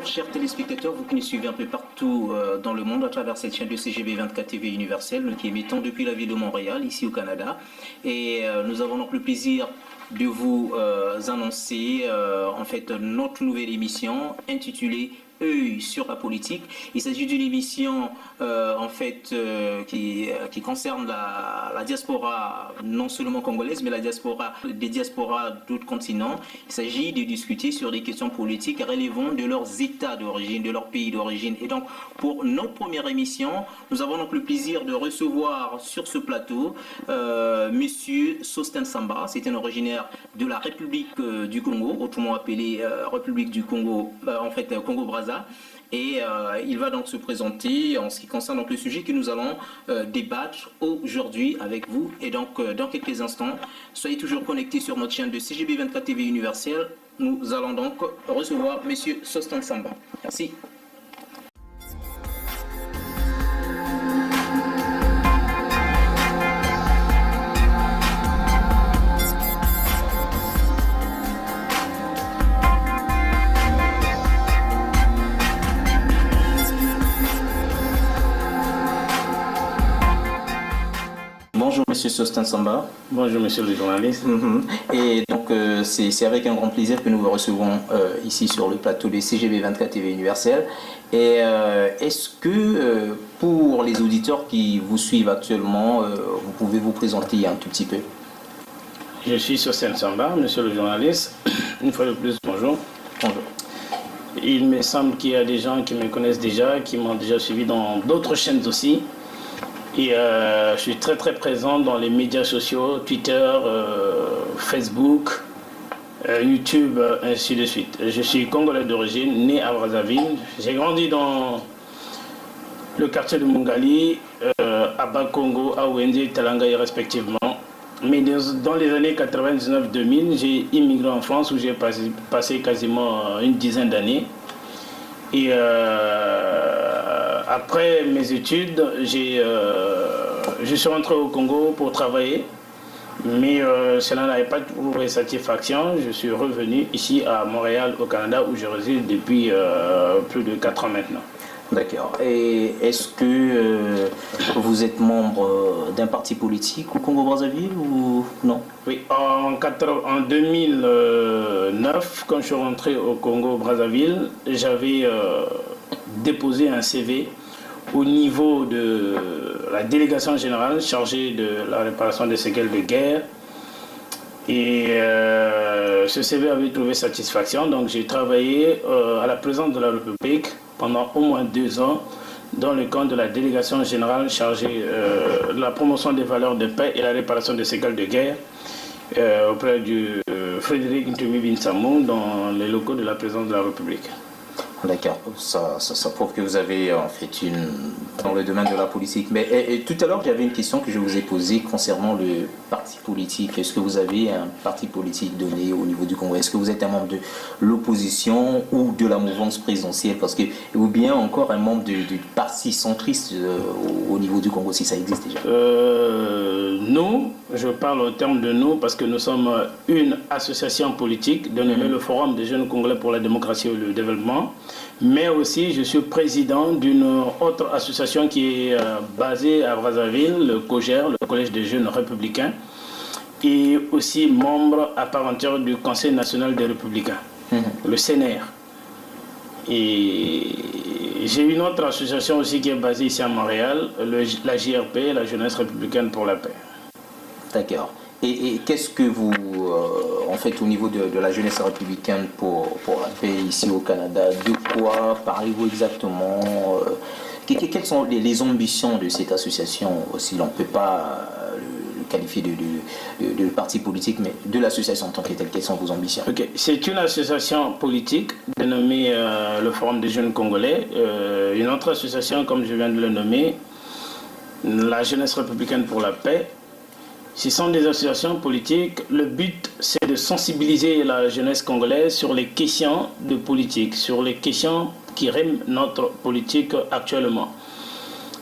chers téléspectateurs, vous qui nous suivez un peu partout dans le monde à travers cette chaîne de CGB 24 TV universelle, nous qui émettons depuis la ville de Montréal, ici au Canada. Et nous avons donc le plaisir de vous annoncer en fait notre nouvelle émission intitulée Œil sur la politique. Il s'agit d'une émission en fait qui concerne la diaspora non seulement congolaise mais la diaspora des diasporas d'autres continents. Il s'agit de discuter sur des questions politiques relevant de leurs états d'origine, de leur pays d'origine. Et donc pour notre première émission, nous avons donc le plaisir de recevoir sur ce plateau Monsieur Sostin Samba. C'est un originaire de la République du Congo, autrement appelée République du Congo, en fait Congo-Brazzaville. Et il va donc se présenter en ce qui concerne donc le sujet que nous allons débattre aujourd'hui avec vous. Et donc dans quelques instants, soyez toujours connectés sur notre chaîne de CGB 24 TV universelle. Nous allons donc recevoir Monsieur Sostin Samba. Merci. Bonjour Monsieur Sostin Samba. Bonjour Monsieur le journaliste. Et donc c'est avec un grand plaisir que nous vous recevons ici sur le plateau de CGB 24 TV universelle. Et est-ce que pour les auditeurs qui vous suivent actuellement, vous pouvez vous présenter un tout petit peu? Je suis Sostin Samba, Monsieur le journaliste. Une fois de plus, bonjour. Bonjour. Il me semble qu'il y a des gens qui me connaissent déjà, qui m'ont déjà suivi dans d'autres chaînes aussi. Et je suis très présent dans les médias sociaux, Twitter, Facebook, YouTube, ainsi de suite. Je suis congolais d'origine, né à Brazzaville. J'ai grandi dans le quartier de Mungali, à Bakongo, à Wende, Talangaï respectivement. Mais dans les années 99-2000, j'ai immigré en France où j'ai passé quasiment une dizaine d'années. Et après mes études, je suis rentré au Congo pour travailler, mais cela n'avait pas trouvé satisfaction. Je suis revenu ici à Montréal, au Canada, où je réside depuis plus de 4 ans maintenant. D'accord. Et est-ce que vous êtes membre d'un parti politique au Congo-Brazzaville ou non? Oui, en 2009, quand je suis rentré au Congo-Brazzaville, j'avais déposé un CV au niveau de la délégation générale chargée de la réparation des séquelles de guerre. Et ce CV avait trouvé satisfaction, donc j'ai travaillé à la présidence de la République pendant au moins 2 ans dans le cadre de la délégation générale chargée de la promotion des valeurs de paix et la réparation des séquelles de guerre auprès du Frédéric Ntumi Binsamou dans les locaux de la présidence de la République. D'accord, ça prouve que vous avez en fait dans le domaine de la politique. Mais tout à l'heure, j'avais une question que je vous ai posée concernant le parti politique. Est-ce que vous avez un parti politique donné au niveau du Congo? Est-ce que vous êtes un membre de l'opposition ou de la mouvance présidentielle? Ou bien encore un membre du parti centriste au niveau du Congo, si ça existe déjà? Nous, je parle au terme de nous parce que nous sommes une association politique dénommée le Forum des jeunes Congolais pour la démocratie et le développement. Mais aussi, je suis président d'une autre association qui est basée à Brazzaville, le COJER, le Collège des jeunes républicains, et aussi membre à part entière du Conseil national des républicains, le CNR. Et j'ai une autre association aussi qui est basée ici à Montréal, la JRP, la Jeunesse républicaine pour la paix. D'accord. Et qu'est-ce que vous, en fait, au niveau de la jeunesse républicaine pour la paix ici au Canada, de quoi parlez-vous exactement? Quelles sont les ambitions de cette association? Si l'on ne peut pas le qualifier de parti politique, mais de l'association en tant que telle, quelles sont vos ambitions? Okay. C'est une association politique dénommée le Forum des jeunes Congolais. Une autre association, comme je viens de le nommer, la Jeunesse républicaine pour la paix. Ce sont des associations politiques. Le but, c'est de sensibiliser la jeunesse congolaise sur les questions de politique, sur les questions qui riment notre politique actuellement.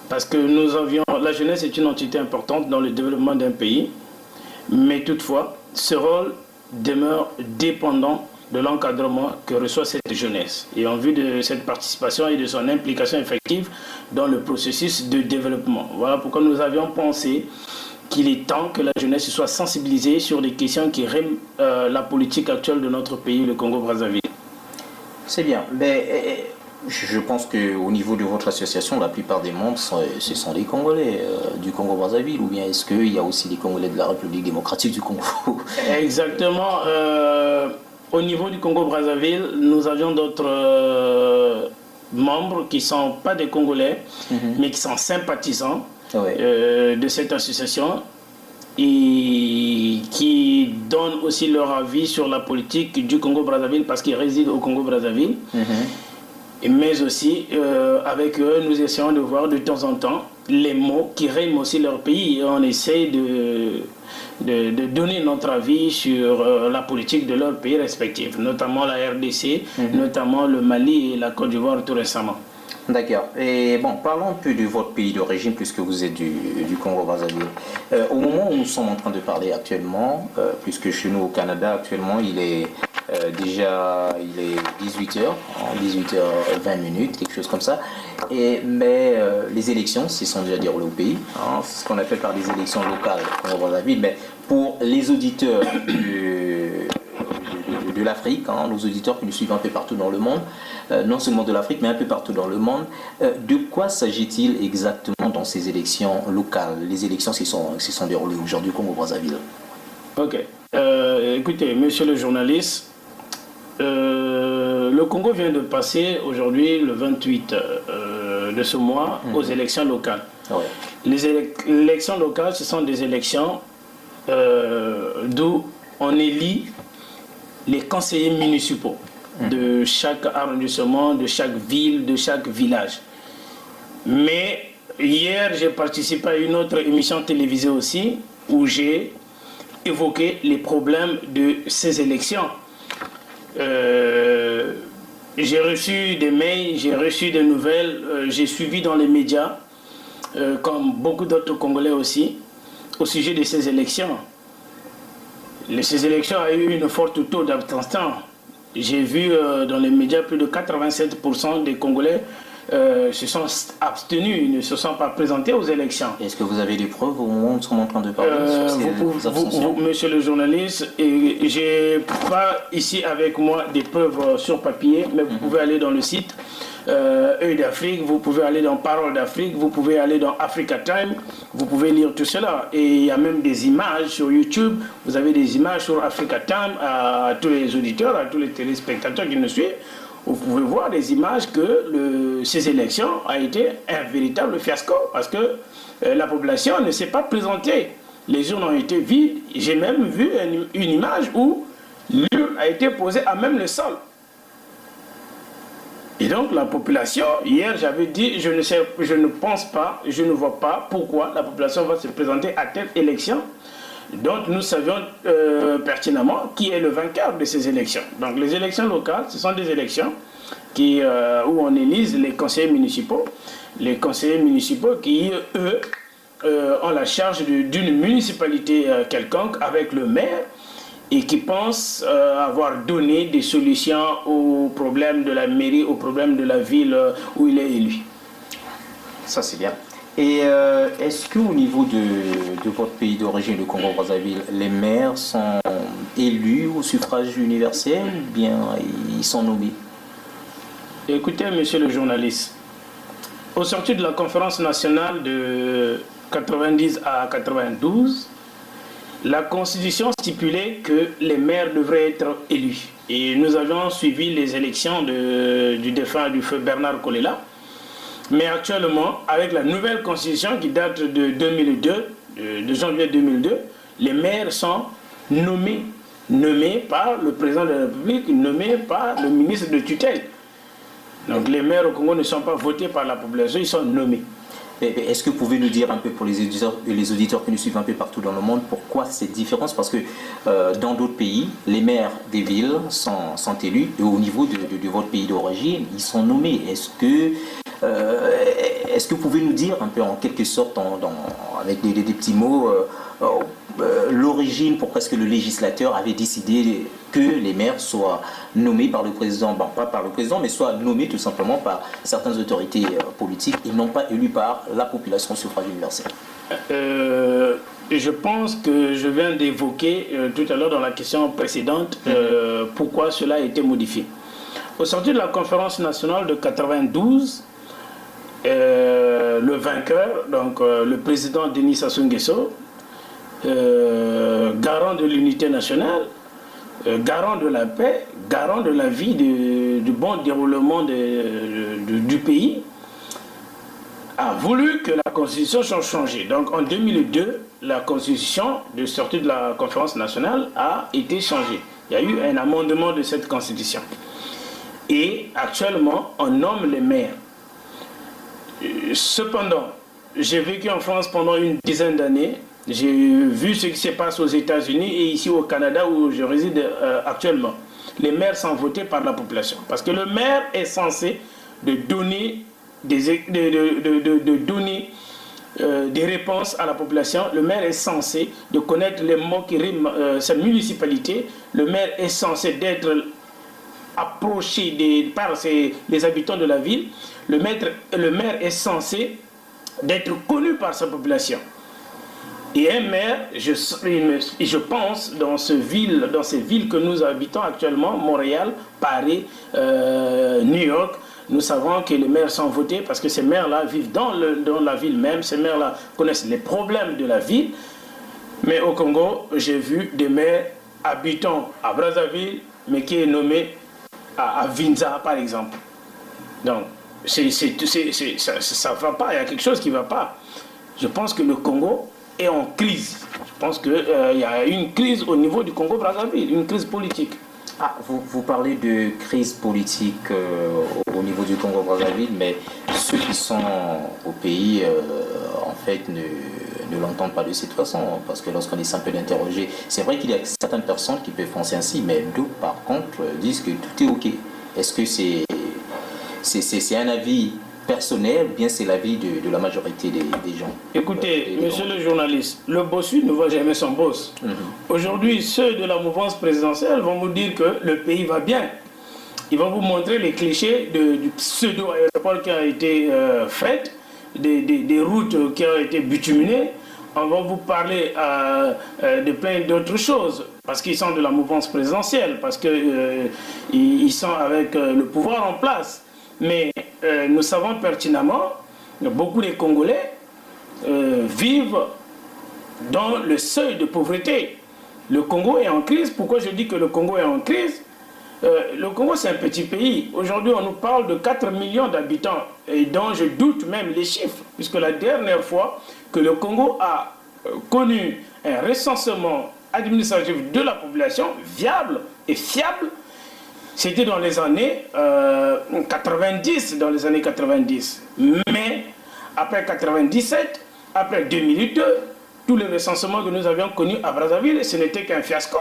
Parce que la jeunesse est une entité importante dans le développement d'un pays, mais toutefois, ce rôle demeure dépendant de l'encadrement que reçoit cette jeunesse et en vue de cette participation et de son implication effective dans le processus de développement. Voilà pourquoi nous avions pensé qu'il est temps que la jeunesse soit sensibilisée sur les questions qui riment la politique actuelle de notre pays, le Congo-Brazzaville. C'est bien, mais je pense qu'au niveau de votre association, la plupart des membres, ce sont des Congolais du Congo-Brazzaville, ou bien est-ce qu'il y a aussi des Congolais de la République démocratique du Congo? Exactement. Au niveau du Congo-Brazzaville, nous avions d'autres membres qui ne sont pas des Congolais, mais qui sont sympathisants de cette association et qui donnent aussi leur avis sur la politique du Congo-Brazzaville parce qu'ils résident au Congo-Brazzaville. Mais aussi, avec eux, nous essayons de voir de temps en temps les mots qui riment aussi leur pays et on essaie de donner notre avis sur la politique de leur pays respectifs, notamment la RDC, notamment le Mali et la Côte d'Ivoire tout récemment. D'accord. Et bon, parlons un peu de votre pays d'origine, puisque vous êtes du Congo-Brazzaville. Au moment où nous sommes en train de parler actuellement, puisque chez nous au Canada, actuellement, il est 18h, 18h20, quelque chose comme ça. Mais les élections se sont déjà déroulées au pays. C'est ce qu'on appelle par des élections locales au Congo-Brazzaville. Mais pour les auditeurs de l'Afrique, nos auditeurs qui nous suivent un peu partout dans le monde, non seulement de l'Afrique, mais un peu partout dans le monde, de quoi s'agit-il exactement dans ces élections locales? Les élections qui se sont déroulées aujourd'hui au Congo-Brazzaville. Ok. Écoutez, monsieur le journaliste, le Congo vient de passer aujourd'hui, le 28 de ce mois, aux élections locales. Ouais. Les élections locales, ce sont des élections d'où on élit les conseillers municipaux de chaque arrondissement, de chaque ville, de chaque village. Mais hier, j'ai participé à une autre émission télévisée aussi, où j'ai évoqué les problèmes de ces élections. J'ai reçu des mails, j'ai reçu des nouvelles, j'ai suivi dans les médias, comme beaucoup d'autres Congolais aussi, au sujet de ces élections. Ces élections ont eu une forte taux d'abstention. J'ai vu dans les médias plus de 87% des Congolais se sont abstenus, ils ne se sont pas présentés aux élections. Est-ce que vous avez des preuves au moment où nous sommes en train de parler sur ces abstentions? Monsieur le journaliste, je n'ai pas ici avec moi des preuves sur papier, mais vous pouvez aller dans le site Œil d'Afrique, vous pouvez aller dans Parole d'Afrique, vous pouvez aller dans Africa Time, vous pouvez lire tout cela. Et il y a même des images sur YouTube, vous avez des images sur Africa Time à tous les auditeurs, à tous les téléspectateurs qui nous suivent. Vous pouvez voir des images que ces élections ont été un véritable fiasco parce que la population ne s'est pas présentée. Les urnes ont été vides. J'ai même vu une image où l'urne a été posée à même le sol. Et donc la population, hier j'avais dit, je ne pense pas, je ne vois pas pourquoi la population va se présenter à telle élection. Donc nous savions pertinemment qui est le vainqueur de ces élections. Donc les élections locales, ce sont des élections où on élise les conseillers municipaux. Les conseillers municipaux qui, eux, ont la charge d'une municipalité quelconque avec le maire et qui pensent avoir donné des solutions aux problèmes de la mairie, aux problèmes de la ville où il est élu. Ça c'est bien. Et est-ce qu'au niveau de votre pays d'origine, le Congo-Brazzaville, les maires sont élus au suffrage universel ou bien ils sont nommés? Écoutez, monsieur le journaliste, au sortir de la conférence nationale de 90 à 92, la Constitution stipulait que les maires devraient être élus. Et nous avions suivi les élections du défunt du feu Bernard Kolela. Mais actuellement, avec la nouvelle constitution qui date de 2002, de janvier 2002, les maires sont nommés par le président de la République, nommés par le ministre de tutelle. Donc les maires au Congo ne sont pas votés par la population, ils sont nommés. Est-ce que vous pouvez nous dire un peu pour les auditeurs qui nous suivent un peu partout dans le monde, pourquoi cette différence? Parce que dans d'autres pays, les maires des villes sont élus et au niveau de votre pays d'origine, ils sont nommés. Est-ce que vous pouvez nous dire un peu en quelque sorte, avec des petits mots, l'origine, pourquoi est-ce que le législateur avait décidé que les maires soient nommés par le président, bon, pas par le président, mais soient nommés tout simplement par certaines autorités politiques et non pas élus par la population au suffrage universel? Je pense que je viens d'évoquer tout à l'heure dans la question précédente pourquoi cela a été modifié. Au sortir de la conférence nationale de 92, le vainqueur, donc le président Denis Sassou Nguesso, garant de l'unité nationale, garant de la paix, garant de la vie, du bon déroulement du pays, a voulu que la Constitution soit changée. Donc en 2002, la Constitution, de sortie de la conférence nationale, a été changée. Il y a eu un amendement de cette Constitution. Et actuellement, on nomme les maires. Cependant, j'ai vécu en France pendant une dizaine d'années. J'ai vu ce qui se passe aux États-Unis et ici au Canada où je réside actuellement. Les maires sont votés par la population. Parce que le maire est censé donner des réponses à la population. Le maire est censé de connaître les mots qui riment sa municipalité. Le maire est censé d'être approché par les habitants de la ville. Le maire est censé d'être connu par sa population. Et un maire, je pense, dans ces villes que nous habitons actuellement, Montréal, Paris, New York, nous savons que les maires sont votés parce que ces maires-là vivent dans la ville même, ces maires-là connaissent les problèmes de la ville. Mais au Congo, j'ai vu des maires habitant à Brazzaville, mais qui est nommé à Vinza, par exemple. Donc, ça ne va pas, il y a quelque chose qui ne va pas. Je pense que le Congo est en crise. Je pense qu'il y a une crise au niveau du Congo-Brazzaville, une crise politique. Ah, vous parlez de crise politique au niveau du Congo-Brazzaville, mais ceux qui sont au pays, en fait, ne l'entendent pas de cette façon, parce que lorsqu'on essaie un peu d'interroger, c'est vrai qu'il y a certaines personnes qui peuvent penser ainsi, mais d'autres, par contre, disent que tout est OK. Est-ce que c'est un avis personnel ou bien c'est l'avis de la majorité des gens? Écoutez, monsieur le journaliste, le bossu ne voit jamais son boss. Aujourd'hui, ceux de la mouvance présidentielle vont vous dire que le pays va bien. Ils vont vous montrer les clichés du pseudo-aéroport qui a été fait, des routes qui ont été bituminées. On va vous parler de plein d'autres choses, parce qu'ils sont de la mouvance présidentielle, parce qu'ils sont avec le pouvoir en place. Mais nous savons pertinemment que beaucoup de Congolais vivent dans le seuil de pauvreté. Le Congo est en crise. Pourquoi je dis que le Congo est en crise? Le Congo, c'est un petit pays. Aujourd'hui, on nous parle de 4 millions d'habitants, et dont je doute même les chiffres, puisque la dernière fois que le Congo a connu un recensement administratif de la population viable et fiable, c'était dans les années 90, Mais après 97, après 2002, tous les recensements que nous avions connus à Brazzaville, ce n'était qu'un fiasco.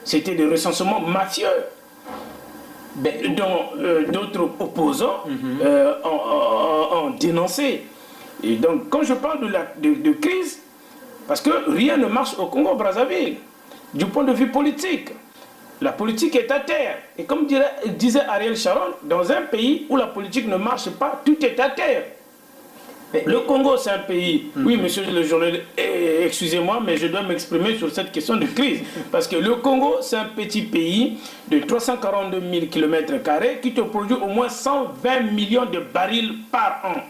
C'était des recensements mafieux, dont d'autres opposants ont dénoncé. Et donc, quand je parle de crise, parce que rien ne marche au Congo-Brazzaville, du point de vue politique. La politique est à terre. Et comme disait Ariel Sharon, dans un pays où la politique ne marche pas, tout est à terre. Le Congo, c'est un pays... Oui, monsieur le journaliste, excusez-moi, mais je dois m'exprimer sur cette question de crise. Parce que le Congo, c'est un petit pays de 342 000 km² qui te produit au moins 120 millions de barils par an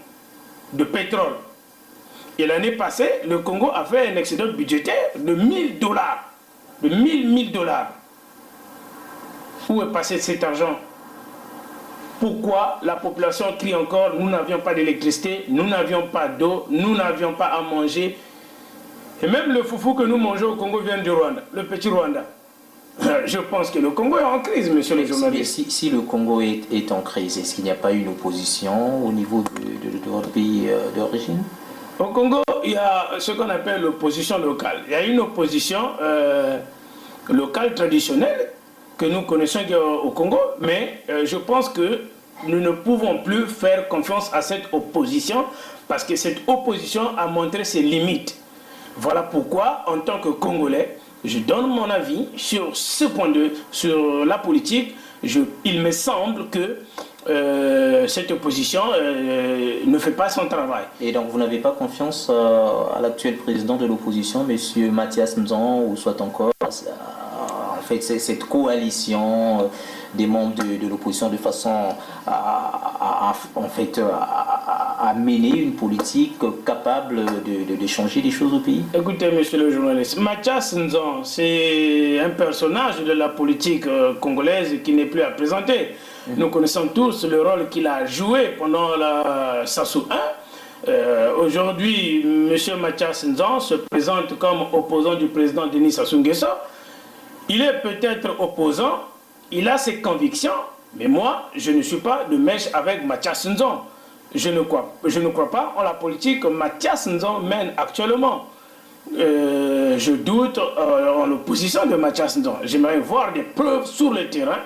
de pétrole. Et l'année passée, le Congo a fait un excédent budgétaire de $1000. De 1000 dollars. Où est passé cet argent? Pourquoi la population crie encore? Nous n'avions pas d'électricité, nous n'avions pas d'eau, nous n'avions pas à manger. Et même le foufou que nous mangeons au Congo vient du Rwanda, le petit Rwanda. Je pense que le Congo est en crise, monsieur le journaliste. Si le Congo est en crise, est-ce qu'il n'y a pas une opposition au niveau de votre pays d'origine? Au Congo, il y a ce qu'on appelle l'opposition locale. Il y a une opposition locale traditionnelle que nous connaissons au Congo, mais je pense que nous ne pouvons plus faire confiance à cette opposition parce que cette opposition a montré ses limites. Voilà pourquoi, en tant que Congolais, je donne mon avis sur ce point sur la politique. Il me semble que cette opposition ne fait pas son travail. Et donc vous n'avez pas confiance à l'actuel président de l'opposition, M. Mathias Nzan, ou soit encore en fait cette coalition des membres de l'opposition de façon à mener une politique capable de changer les choses au pays? Écoutez, monsieur le journaliste, Mathias Nzan, c'est un personnage de la politique congolaise qui n'est plus à présenter. Nous connaissons tous le rôle qu'il a joué pendant la Sassou 1. Aujourd'hui, M. Mathias Nzan se présente comme opposant du président Denis Sassou Nguesso. Il est peut-être opposant, il a ses convictions, mais moi, je ne suis pas de mèche avec Mathias Nzan. Je ne crois pas en la politique que Mathias Nzan mène actuellement. Je doute en l'opposition de Mathias Nzan. J'aimerais voir des preuves sur le terrain.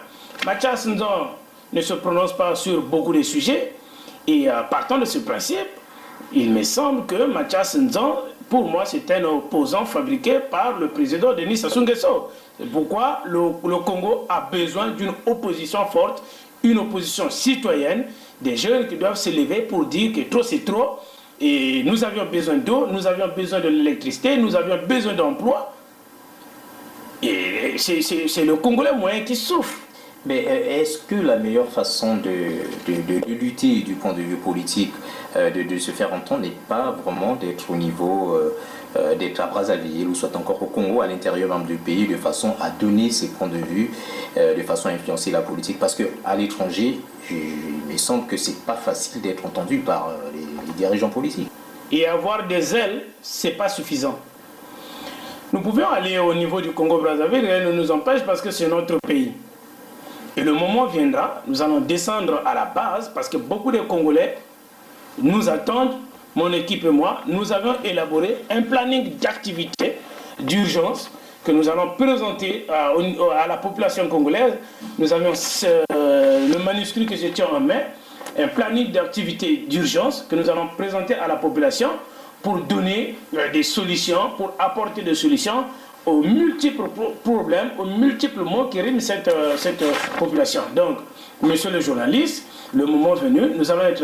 Mathias Nzan ne se prononce pas sur beaucoup de sujets. Et partant de ce principe, il me semble que Mathias Nzan, pour moi, c'est un opposant fabriqué par le président Denis Sassou Nguesso. C'est pourquoi le Congo a besoin d'une opposition forte, une opposition citoyenne, des jeunes qui doivent se lever pour dire que trop c'est trop. Et nous avions besoin d'eau, nous avions besoin de l'électricité, nous avions besoin d'emploi. Et c'est le Congolais moyen qui souffre. Mais est-ce que la meilleure façon de lutter du point de vue politique, de se faire entendre, n'est pas vraiment d'être au niveau, d'être à Brazzaville ou soit encore au Congo, à l'intérieur même du pays, de façon à donner ses points de vue, de façon à influencer la politique? Parce qu'à l'étranger, il me semble que c'est pas facile d'être entendu par les dirigeants politiques. Et avoir des ailes, c'est pas suffisant. Nous pouvions aller au niveau du Congo-Brazzaville, rien ne nous empêche parce que c'est notre pays. Et le moment viendra, nous allons descendre à la base parce que beaucoup de Congolais nous attendent, mon équipe et moi, nous avons élaboré un planning d'activité d'urgence que nous allons présenter à la population congolaise. Nous avons le manuscrit que je tiens en main, un planning d'activité d'urgence que nous allons présenter à la population pour donner des solutions, pour apporter des solutions aux multiples problèmes, aux multiples maux qui riment cette population. Donc, monsieur le journaliste, le moment venu, nous allons être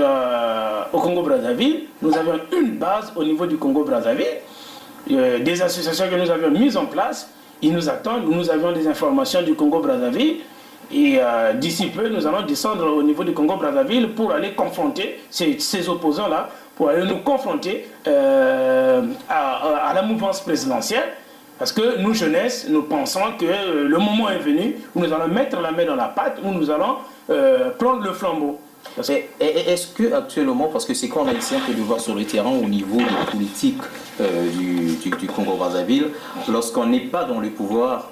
au Congo-Brazzaville. Nous avons une base au niveau du Congo-Brazzaville, des associations que nous avions mises en place. Ils nous attendent, nous avons des informations du Congo-Brazzaville. Et d'ici peu, nous allons descendre au niveau du Congo-Brazzaville pour aller confronter ces opposants-là, pour aller nous confronter à la mouvance présidentielle. Parce que nous, jeunesse, nous pensons que le moment est venu où nous allons mettre la main dans la pâte, où nous allons prendre le flambeau. Est-ce que actuellement, parce que c'est qu'on a essayé un peu de voir sur le terrain au niveau de politique du Congo-Brazzaville, lorsqu'on n'est pas dans le pouvoir,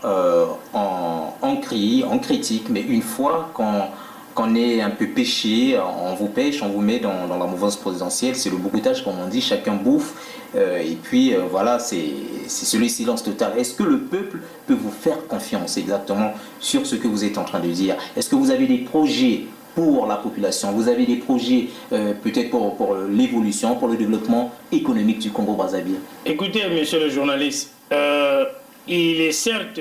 on crie, on critique, mais une fois qu'on est un peu péché, on vous pêche, on vous met dans la mouvance présidentielle, c'est le boucoutage comme on dit, chacun bouffe, et puis voilà, c'est le silence total. Est-ce que le peuple peut vous faire confiance exactement sur ce que vous êtes en train de dire? Est-ce que vous avez des projets pour la population? Vous avez des projets peut-être pour l'évolution, pour le développement économique du Congo-Brazzaville? Écoutez, monsieur le journaliste, il est certes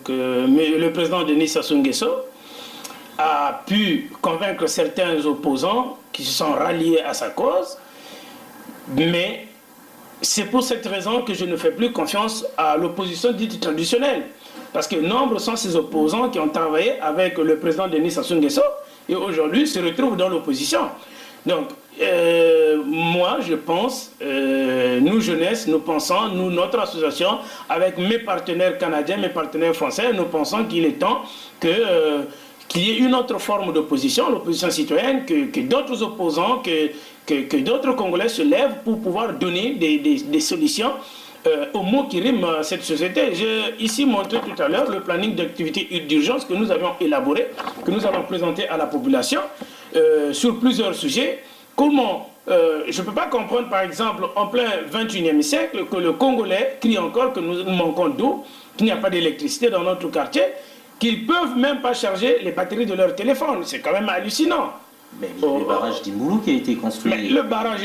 que le président Denis Sassou Nguesso a pu convaincre certains opposants qui se sont ralliés à sa cause, mais c'est pour cette raison que je ne fais plus confiance à l'opposition dite traditionnelle. Parce que nombreux sont ces opposants qui ont travaillé avec le président Denis Sassou Nguesso et aujourd'hui se retrouvent dans l'opposition. Donc, moi, je pense, nous, jeunesse, nous pensons, nous, notre association, avec mes partenaires canadiens, mes partenaires français, nous pensons qu'il est temps qu'il y ait une autre forme d'opposition, l'opposition citoyenne, que d'autres opposants, que d'autres Congolais se lèvent pour pouvoir donner des solutions aux maux qui riment cette société. J'ai ici montré tout à l'heure le planning d'activité d'urgence que nous avions élaboré, que nous avons présenté à la population sur plusieurs sujets. Comment je ne peux pas comprendre, par exemple, en plein 21e siècle, que le Congolais crie encore que nous manquons d'eau, qu'il n'y a pas d'électricité dans notre quartier, qu'ils ne peuvent même pas charger les batteries de leur téléphone. C'est quand même hallucinant. Mais le barrage d'Imboulou qui a été construit. Mais le barrage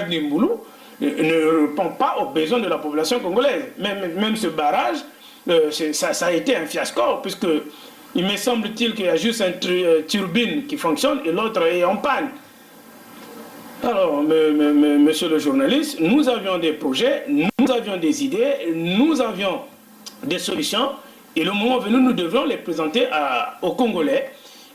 d'Imboulou, ne répond pas aux besoins de la population congolaise. Même ce barrage, ça a été un fiasco, puisque il me semble-t-il qu'il y a juste une turbine qui fonctionne et l'autre est en panne. Alors, monsieur le journaliste, nous avions des projets, nous avions des idées, nous avions des solutions, et le moment venu, nous devions les présenter aux Congolais,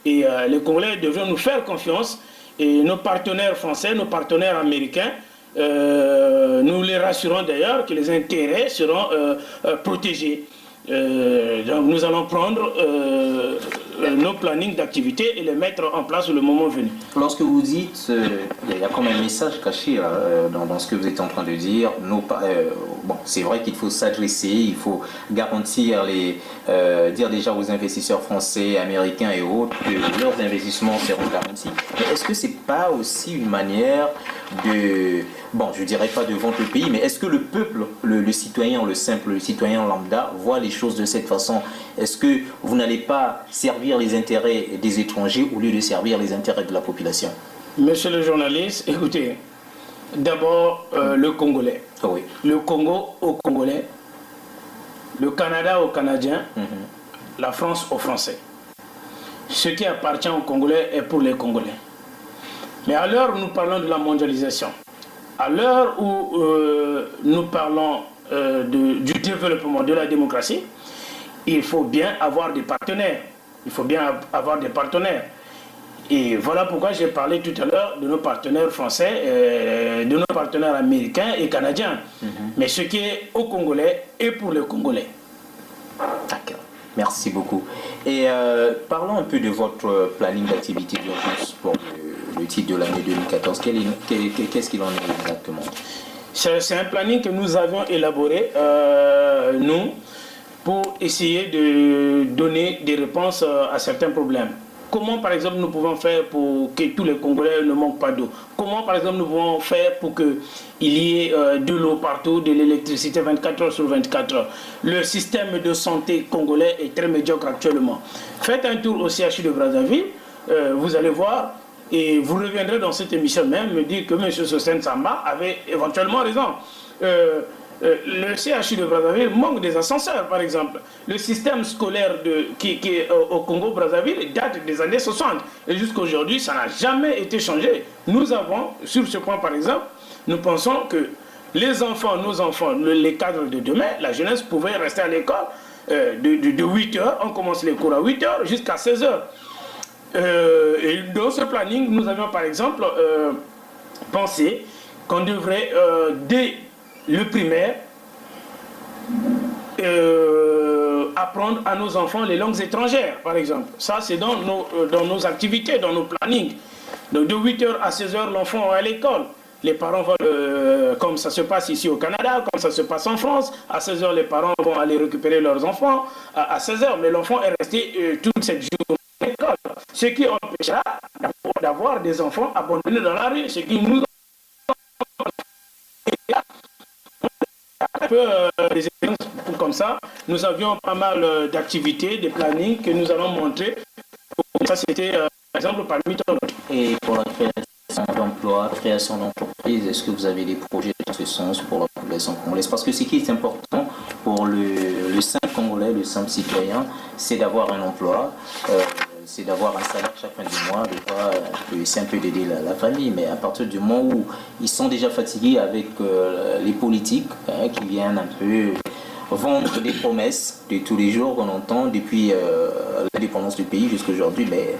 et les Congolais devions nous faire confiance, et nos partenaires français, nos partenaires américains, nous les rassurons d'ailleurs que les intérêts seront protégés. Donc nous allons prendre nos plannings d'activité et les mettre en place le moment venu. Lorsque vous dites, il y a comme un message caché dans ce que vous êtes en train de dire. Bon, c'est vrai qu'il faut s'adresser, il faut garantir dire déjà aux investisseurs français, américains et autres que leurs investissements seront garantis. Mais est-ce que c'est pas aussi une manière de, bon, je dirais pas de vendre le pays, mais est-ce que le peuple, le citoyen, le simple citoyen lambda voit les choses de cette façon? Est-ce que vous n'allez pas servir les intérêts des étrangers au lieu de servir les intérêts de la population? Monsieur le journaliste, écoutez, d'abord le Congolais. Oh oui. Le Congo aux Congolais, le Canada aux Canadiens, la France aux Français. Ce qui appartient aux Congolais est pour les Congolais. Mais à l'heure où nous parlons de la mondialisation, à l'heure où nous parlons du développement de la démocratie, il faut bien avoir des partenaires. Il faut bien avoir des partenaires. Et voilà pourquoi j'ai parlé tout à l'heure de nos partenaires français, de nos partenaires américains et canadiens. Mais ce qui est aux Congolais est pour les Congolais. D'accord. Merci beaucoup. Et parlons un peu de votre planning d'activité d'urgence pour le titre de l'année 2014. Qu'est-ce qu'il en est exactement? C'est un planning que nous avions élaboré, nous, pour essayer de donner des réponses à certains problèmes. Comment, par exemple, nous pouvons faire pour que tous les Congolais ne manquent pas d'eau? Comment, par exemple, nous pouvons faire pour qu'il y ait de l'eau partout, de l'électricité 24 heures sur 24 heures? Le système de santé congolais est très médiocre actuellement. Faites un tour au CHU de Brazzaville, vous allez voir, et vous reviendrez dans cette émission même me dire que M. Sosen Samba avait éventuellement raison. Le CHU de Brazzaville manque des ascenseurs, par exemple. Le système scolaire qui est au Congo-Brazzaville date des années 60. Et jusqu'à aujourd'hui, ça n'a jamais été changé. Nous avons, sur ce point par exemple, nous pensons que les enfants, nos enfants, les cadres de demain, la jeunesse pouvait rester à l'école de 8 heures. On commence les cours à 8 heures jusqu'à 16 heures. Et dans ce planning, nous avions par exemple pensé qu'on devrait, dès le primaire, apprendre à nos enfants les langues étrangères, par exemple. Ça, c'est dans nos activités, dans nos plannings. Donc, de 8h à 16h, l'enfant est à l'école. Les parents vont, comme ça se passe ici au Canada, comme ça se passe en France, à 16h, les parents vont aller récupérer leurs enfants à 16h, mais l'enfant est resté toute cette journée à l'école. Ce qui empêchera d'avoir des enfants abandonnés dans la rue, ce qui nous des expériences comme ça. Nous avions pas mal d'activités, des plannings que nous allons montrer. Ça, c'était, par exemple, parmi d'autres. Et pour la création d'emplois, création d'entreprises, est-ce que vous avez des projets dans ce sens pour la population congolaise? Parce que ce qui est important pour le simple Congolais, le simple citoyen, c'est d'avoir un emploi. C'est d'avoir un salaire chaque fin du mois, de quoi essayer un peu d'aider la famille. Mais à partir du moment où ils sont déjà fatigués avec les politiques qui viennent un peu vendre des promesses de tous les jours qu'on entend depuis l'indépendance du pays jusqu'à aujourd'hui, mais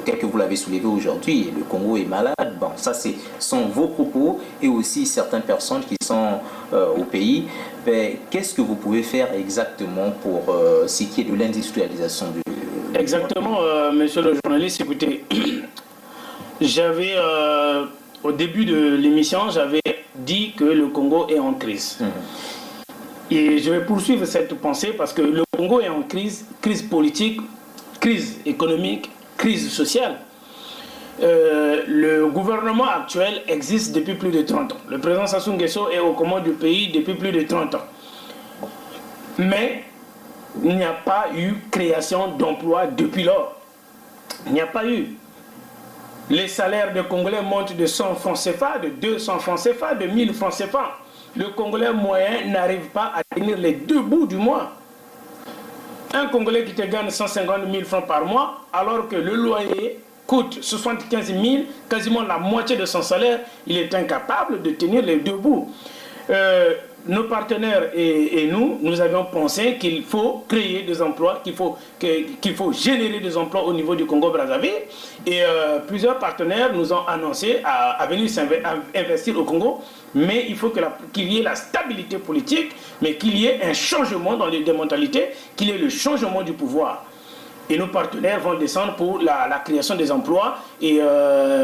tel que vous l'avez soulevé aujourd'hui, le Congo est malade. Bon, ça sont vos propos et aussi certaines personnes qui sont au pays. Qu'est-ce que vous pouvez faire exactement pour ce qui est de l'industrialisation du Exactement, monsieur le journaliste, écoutez, j'avais, au début de l'émission, j'avais dit que le Congo est en crise. Et je vais poursuivre cette pensée parce que le Congo est en crise, crise politique, crise économique, crise sociale. Le gouvernement actuel existe depuis plus de 30 ans. Le président Sassou Nguesso est aux commandes du pays depuis plus de 30 ans. Mais il n'y a pas eu création d'emplois depuis lors. Il n'y a pas eu. Les salaires des Congolais montent de 100 francs CFA, de 200 francs CFA, de 1000 francs CFA. Le Congolais moyen n'arrive pas à tenir les deux bouts du mois. Un Congolais qui te gagne 150 000 francs par mois, alors que le loyer coûte 75 000, quasiment la moitié de son salaire, il est incapable de tenir les deux bouts. Nos partenaires et nous avions pensé qu'il faut créer des emplois, qu'il faut générer des emplois au niveau du Congo-Brazzaville. Et plusieurs partenaires nous ont annoncé à venir investir au Congo, mais il faut qu'il y ait la stabilité politique, mais qu'il y ait un changement dans les mentalités, qu'il y ait le changement du pouvoir. Et nos partenaires vont descendre pour la création des emplois. Et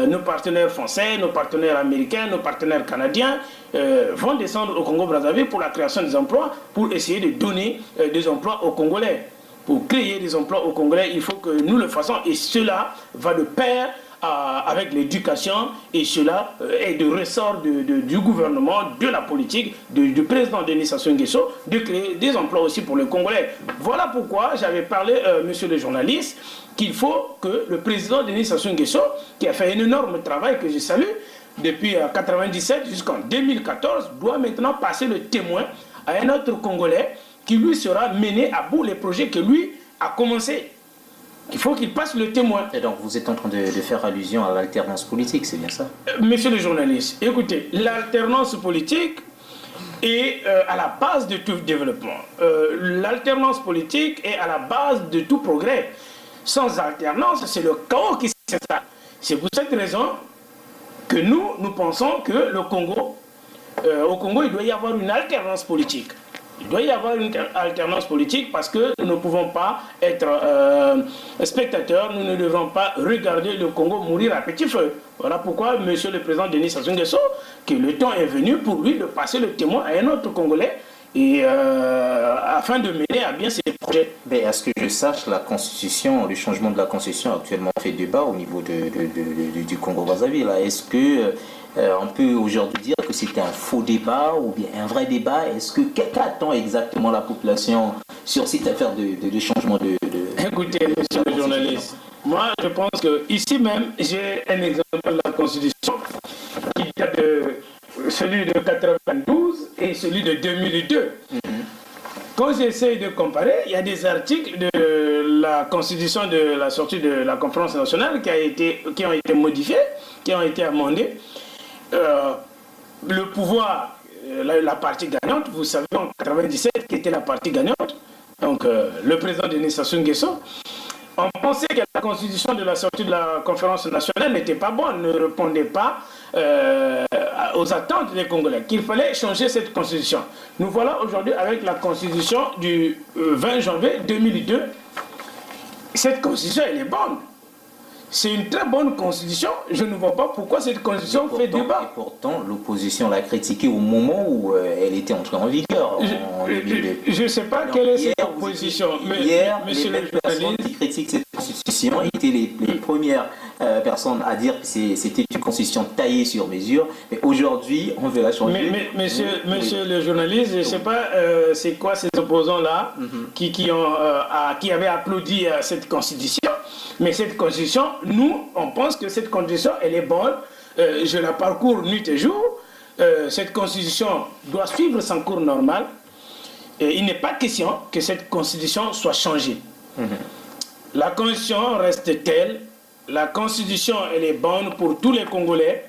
nos partenaires français, nos partenaires américains, nos partenaires canadiens vont descendre au Congo-Brazzaville pour la création des emplois, pour essayer de donner des emplois aux Congolais. Pour créer des emplois aux Congolais, il faut que nous le fassions. Et cela va de pair avec l'éducation, et cela est de ressort du gouvernement, de la politique, du président Denis Sassou Nguesso, de créer des emplois aussi pour les Congolais. Voilà pourquoi j'avais parlé, monsieur le journaliste, qu'il faut que le président Denis Sassou Nguesso, qui a fait un énorme travail que je salue, depuis 1997 jusqu'en 2014, doit maintenant passer le témoin à un autre Congolais qui lui sera mené à bout les projets que lui a commencé. Il faut qu'il passe le témoin. Et donc vous êtes en train de faire allusion à l'alternance politique, c'est bien ça? Monsieur le journaliste, écoutez, l'alternance politique est à la base de tout développement. L'alternance politique est à la base de tout progrès. Sans alternance, c'est le chaos qui s'installe. C'est pour cette raison que nous pensons que au Congo, il doit y avoir une alternance politique. Il doit y avoir une alternance politique parce que nous ne pouvons pas être spectateurs, nous ne devons pas regarder le Congo mourir à petit feu. Voilà pourquoi, monsieur le président Denis Sassou Nguesso, que le temps est venu pour lui de passer le témoin à un autre Congolais et afin de mener à bien ses projets. Mais à ce que je sache, la constitution, le changement de la constitution actuellement fait débat au niveau du Congo-Brazzaville. Est-ce que on peut aujourd'hui dire que c'était un faux débat ou bien un vrai débat? Est-ce que qu'attend exactement la population sur cette affaire de changement de Écoutez, monsieur le journaliste, moi je pense que ici même, j'ai un exemple de la Constitution qui date de celui de 92 et celui de 2002. Quand j'essaie de comparer, il y a des articles de la Constitution de la sortie de la conférence nationale qui ont été modifiés, qui ont été amendés. Le pouvoir, la partie gagnante, vous savez en 97 qui était la partie gagnante, donc le président Denis Sassou Nguesso, on pensait que la constitution de la sortie de la conférence nationale n'était pas bonne, ne répondait pas aux attentes des Congolais, qu'il fallait changer cette constitution. Nous voilà aujourd'hui avec la constitution du 20 janvier 2002. Cette constitution, elle est bonne. C'est une très bonne constitution. Je ne vois pas pourquoi cette constitution fait débat. Et pourtant, l'opposition l'a critiquée au moment où elle était entrée en vigueur. Je ne sais pas quelle est cette opposition. Hier, les mêmes personnes qui critiquent cette constitution étaient les premières personnes à dire que c'était une constitution taillée sur mesure. Mais aujourd'hui, on veut la changer. Monsieur le journaliste, je ne sais pas c'est quoi ces opposants-là qui avaient applaudi cette constitution. Mais cette constitution, nous, on pense que cette constitution, elle est bonne. Je la parcours nuit et jour. Cette constitution doit suivre son cours normal. Et il n'est pas question que cette constitution soit changée. La constitution reste telle. La constitution, elle est bonne pour tous les Congolais.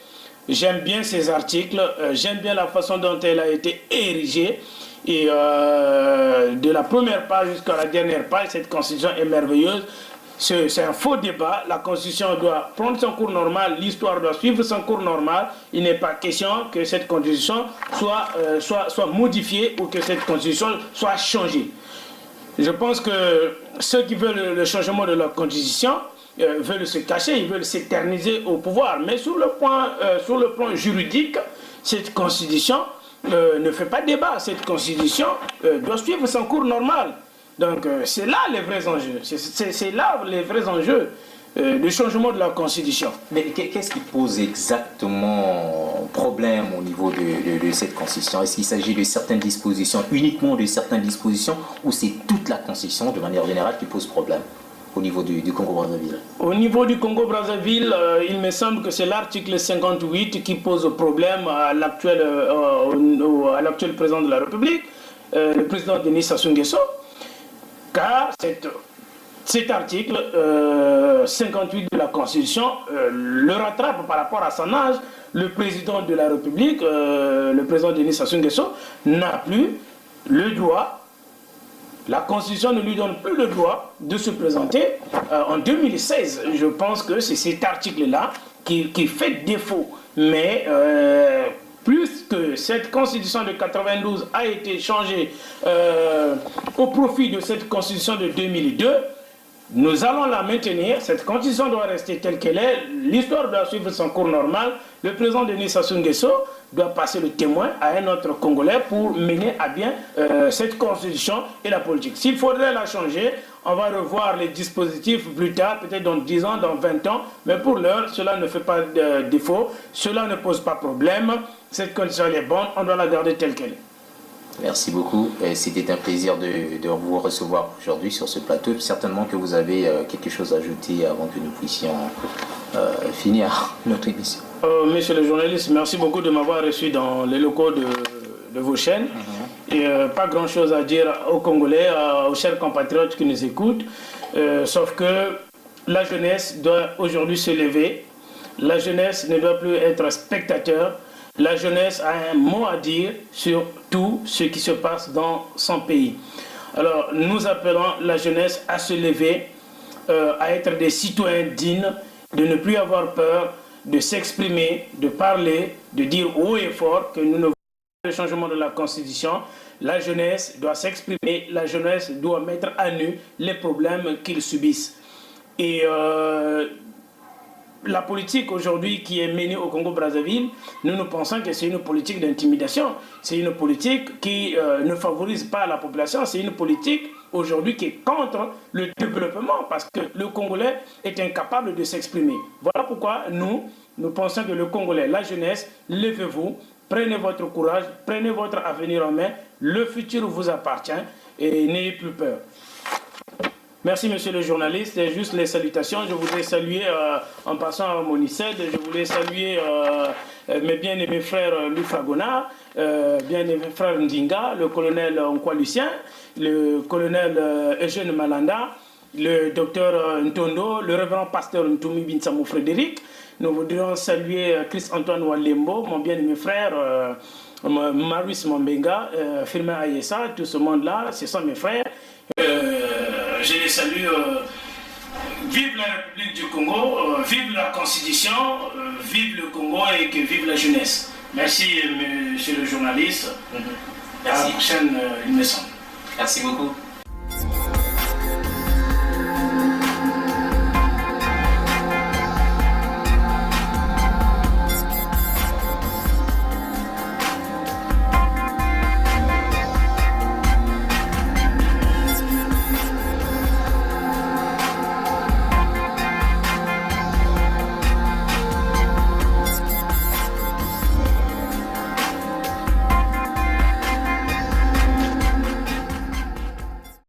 J'aime bien ces articles. J'aime bien la façon dont elle a été érigée. Et de la première page jusqu'à la dernière page, cette constitution est merveilleuse. C'est un faux débat. La Constitution doit prendre son cours normal, l'histoire doit suivre son cours normal. Il n'est pas question que cette Constitution soit modifiée ou que cette Constitution soit changée. Je pense que ceux qui veulent le changement de la Constitution veulent se cacher, ils veulent s'éterniser au pouvoir. Mais sur le plan juridique, cette Constitution ne fait pas débat. Cette Constitution doit suivre son cours normal. Donc c'est là les vrais enjeux, c'est là les vrais enjeux du changement de la Constitution. Mais qu'est-ce qui pose exactement problème au niveau de cette Constitution? Est-ce qu'il s'agit de certaines dispositions, uniquement de certaines dispositions, ou c'est toute la Constitution de manière générale qui pose problème? au niveau du Congo-Brazzaville? Au niveau du Congo-Brazzaville, il me semble que c'est l'article 58 qui pose problème à l'actuel président de la République, le président Denis Sassou Nguesso, car cet article 58 de la Constitution le rattrape par rapport à son âge. Le président de la République, le président Denis Sassou Nguesso, n'a plus le droit. La Constitution ne lui donne plus le droit de se présenter en 2016. Je pense que c'est cet article-là qui fait défaut. Mais plus que cette Constitution de 92 a été changée au profit de cette Constitution de 2002, nous allons la maintenir. Cette Constitution doit rester telle qu'elle est. L'histoire doit suivre son cours normal. Le président Denis Sassou Nguesso doit passer le témoin à un autre Congolais pour mener à bien cette Constitution et la politique. S'il faudrait la changer, on va revoir les dispositifs plus tard, peut-être dans 10 ans, dans 20 ans. Mais pour l'heure, cela ne fait pas de défaut. Cela ne pose pas problème. Cette Constitution est bonne. On doit la garder telle qu'elle est. Merci beaucoup. C'était un plaisir de vous recevoir aujourd'hui sur ce plateau. Certainement que vous avez quelque chose à ajouter avant que nous puissions finir notre émission. Monsieur le journaliste, merci beaucoup de m'avoir reçu dans les locaux de vos chaînes. Et pas grand-chose à dire aux Congolais, aux chers compatriotes qui nous écoutent, sauf que la jeunesse doit aujourd'hui se lever. La jeunesse ne doit plus être spectateur. La jeunesse a un mot à dire sur tout ce qui se passe dans son pays. Alors, nous appelons la jeunesse à se lever, à être des citoyens dignes, de ne plus avoir peur, de s'exprimer, de parler, de dire haut et fort que nous ne voulons pas le changement de la Constitution. La jeunesse doit s'exprimer, la jeunesse doit mettre à nu les problèmes qu'ils subissent. Et la politique aujourd'hui qui est menée au Congo-Brazzaville, nous pensons que c'est une politique d'intimidation. C'est une politique qui ne favorise pas la population. C'est une politique aujourd'hui qui est contre le développement parce que le Congolais est incapable de s'exprimer. Voilà pourquoi nous pensons que le Congolais, la jeunesse, levez-vous, prenez votre courage, prenez votre avenir en main. Le futur vous appartient et n'ayez plus peur. Merci, monsieur le journaliste. Juste les salutations. Je voudrais saluer, en passant à Monicède, je voulais saluer mes bien-aimés frères Lufragona, bien-aimé frère Ndinga, le colonel Nkwa Lucien, le colonel Eugène Malanda, le docteur Ntondo, le révérend pasteur Ntoumi Binsamou Frédéric. Nous voudrions saluer Chris-Antoine Walembo, mon bien-aimé frère, Maurice Mombenga, Firmin Ayessa, tout ce monde-là, ce sont mes frères. Je les salue. Vive la République du Congo, vive la Constitution, vive le Congo et que vive la jeunesse. Merci, monsieur le journaliste. Merci. À la prochaine, il me semble. Merci beaucoup.